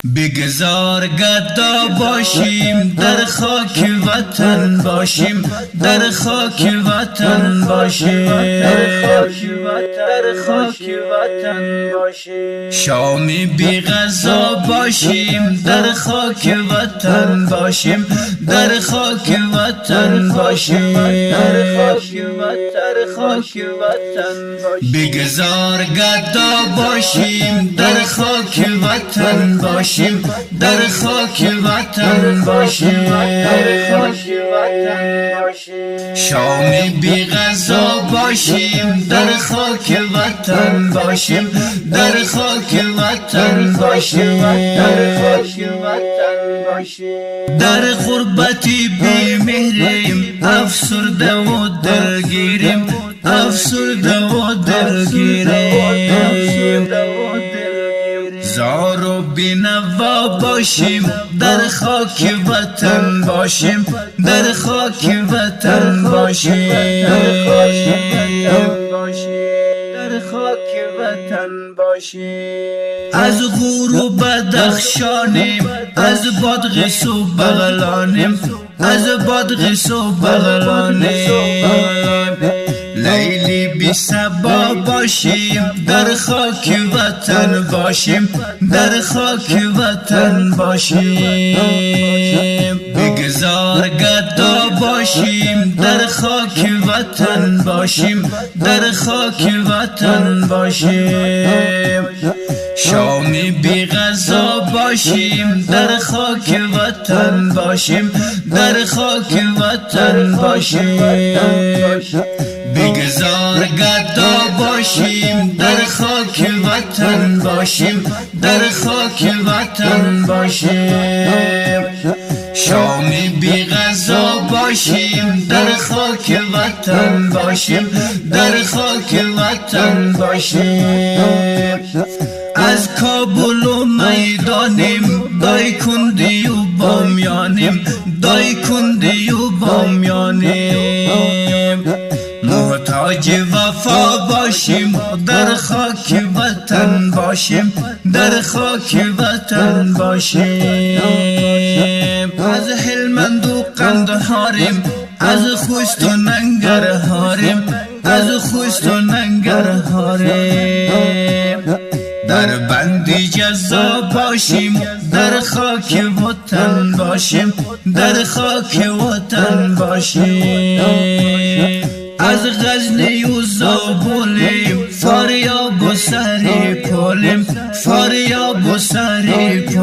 بگذار گدا باشیم در خاک وطن باشیم، در خاک وطن باشیم، در خاک وطن باشیم. شامی بی غذا باشیم در خاک وطن باشیم، در خاک وطن باشیم، در خاک وطن باشیم. بگذار گدا باشیم در خاک وطن باشیم، در خاک وطن باشیم، در خاک وطن باشیم. شامی بی غذا باشیم در خاک وطن باشیم، در خاک وطن باشیم، در خاک وطن باشیم. در غربتی بی مهریم، افسرده و درگیریم، افسرده و درگیریم. زار و بینوا باشیم در خاک وطن باشیم، در خاک وطن باشیم، در خاک وطن باشیم. از غور و بدخشانیم، از بادغیس و بغلانیم، از بادغیس و بغلانیم. لیلی بی صبا باشیم در خاک وطن باشیم، در خاک وطن باشیم. بگذار گدا باشیم در خاک وطن باشیم، در خاک وطن باشیم. شامی بی غذا باشیم در خاک وطن باشیم، در خاک وطن باشیم. بگذار گدا باشیم در خاک وطن باشیم، در خاک وطن باشیم. شامی بی غذا باشیم در خاک وطن باشیم، در خاک وطن باشیم. از کابل و میدانیم، دای کندی و بامیانیم، دای کندی و بامیانیم. محتاج وفا باشیم در خاک وطن باشیم، در خاک وطن باشیم. از هلمند و قندهاریم، از خوست و ننگرهاریم، از خوست و ننگرهاریم. در بندی جزا باشیم در خاک وطن باشیم، در خاک وطن باشیم. از غزنی و زابلیم، فاریاب و سری کلیم، فاریاب و سری کلیم.